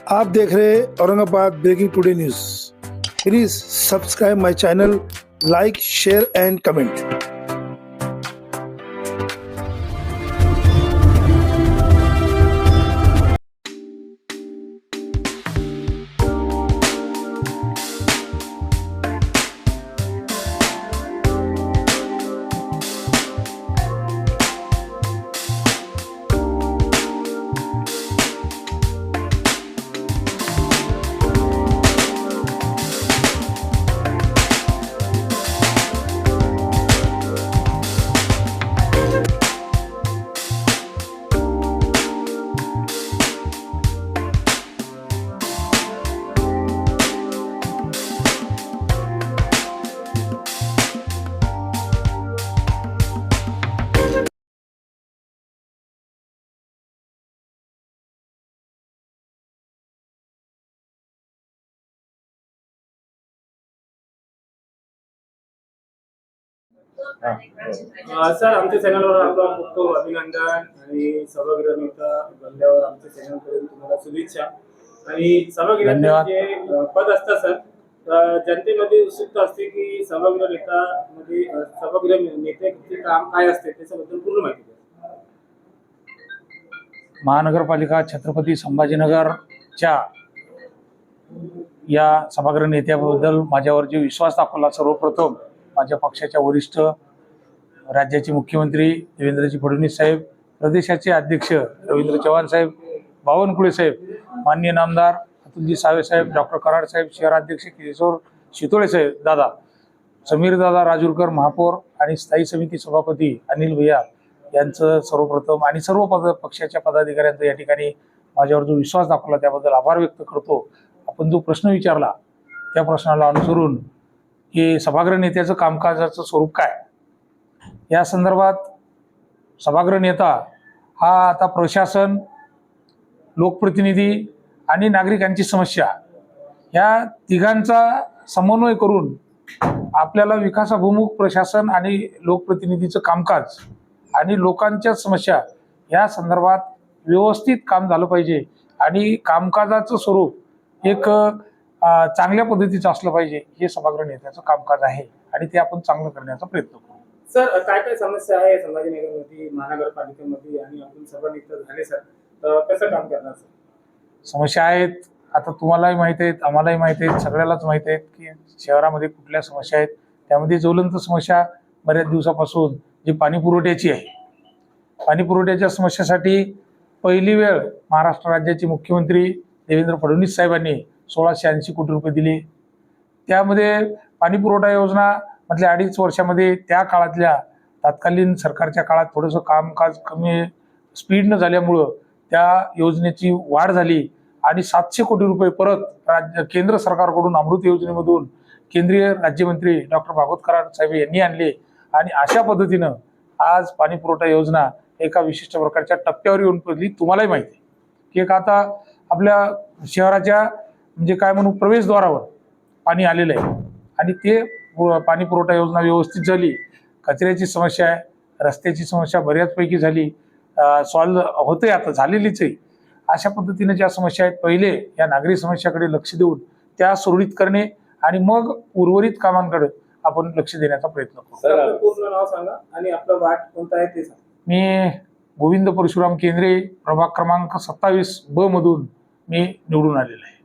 आप देख रहे हैं Aurangabad breaking today news. Please subscribe my channel, like, share and comment. Sir, आमच्या चॅनलवर आपलं खूप अभिनंदन आणि सभागृह नेता बनल्यावर आमच्या चॅनलकडून तुम्हाला शुभेच्छा। आणि सभागृहात जे पद असतं सर, जनतेमध्ये उत्सुकता असते की सभागृह नेता मध्ये सभागृह नेत्याचे काम काय असते त्याच्याबद्दल पूर्ण माहिती द्या। महानगरपालिका छत्रपती संभाजीनगरच्या या सभागृह नेत्याबद्दल माझ्यावर जो विश्वास दाखवला, सर्वप्रथम माझ्या पक्षाच्या वरिष्ठ राज्याचे मुख्यमंत्री देवेंद्रजी फडणवीस साहेब, प्रदेशाचे अध्यक्ष रवींद्र चव्हाण साहेब, बावनकुळे साहेब, माननीय नामदार अतुलजी सावे साहेब, डॉक्टर कराड साहेब, शहराध्यक्ष किशोर शितोळे साहेब दादा, समीर दादा राजूरकर महापौर आणि स्थायी समिती सभापती अनिल भैया यांचं सर्वप्रथम आणि सर्व पक्षाच्या पदाधिकाऱ्यांचा या ठिकाणी माझ्यावर जो विश्वास दाखवला त्याबद्दल आभार व्यक्त करतो। आपण जो प्रश्न विचारला त्या प्रश्नाला अनुसरून की सभागृह नेत्याचं कामकाजाचं स्वरूप काय, या संदर्भात सभागृह नेता हा आता प्रशासन, लोकप्रतिनिधी आणि नागरिकांची समस्या या तिघांचा समन्वय करून आपल्याला विकासाभिमुख प्रशासन आणि लोकप्रतिनिधीचं कामकाज आणि लोकांच्या समस्या या संदर्भात व्यवस्थित काम झालं पाहिजे आणि कामकाजाचं स्वरूप एक चांगल्या पद्धतीचं असलं पाहिजे, हे सभागृह नेत्याचं कामकाज आहे आणि ते आपण चांगलं करण्याचा प्रयत्न करू। सर, काय काय समस्या आहे संभाजीनगरमध्ये, महानगरपालिकेमध्ये आणि आपण सभा नेता झाले सर, तर कसं काम करणार सर? समस्या आहेत, आता तुम्हालाही माहिती आहेत, आम्हालाही माहिती आहेत, सगळ्यालाच माहिती आहेत की शहरामध्ये कुठल्या समस्या आहेत। त्यामध्ये ज्वलंत समस्या बऱ्याच दिवसापासून जी पाणी पुरवठ्याची आहे, पाणी पुरवठ्याच्या समस्येसाठी पहिली वेळ महाराष्ट्र राज्याचे मुख्यमंत्री देवेंद्र फडणवीस साहेबांनी 1680 कोटी रुपये दिले। त्यामध्ये पाणी पुरवठा योजना मधल्या 2.5 वर्षामध्ये त्या काळातल्या तत्कालीन सरकारच्या काळात थोडंसं कामकाज कमी स्पीडनं झाल्यामुळं त्या योजनेची वाढ झाली आणि 700 कोटी रुपये परत केंद्र सरकारकडून अमृत योजनेमधून केंद्रीय राज्यमंत्री डॉक्टर भागवत कराड साहेब यांनी आणले आणि अशा पद्धतीनं आज पाणी पुरवठा योजना एका विशिष्ट प्रकारच्या टप्प्यावर येऊन पडली। तुम्हालाही माहिती आहे की एक आता आपल्या शहराच्या म्हणजे काय म्हणू प्रवेशद्वारावर पाणी आलेलं आहे आणि ते पाणी पुरवठा योजना व्यवस्थित झाली। कचऱ्याची समस्या आहे, रस्त्याची समस्या बऱ्याचपैकी झाली, सॉल्व होते, आता झालेलीच आहे। अशा पद्धतीने ज्या समस्या आहेत पहिले या नागरी समस्याकडे लक्ष देऊन त्या सुरळीत करणे आणि मग उर्वरित कामांकडे आपण लक्ष देण्याचा प्रयत्न करू। सर, आपलं पूर्ण नाव सांगा आणि आपलं वार्ड कोणतं आहे ते सांगा। मी गोविंद परशुराम केंद्रे, प्रभाग क्रमांक 27 ब मधून मी निवडून आलेलो आहे।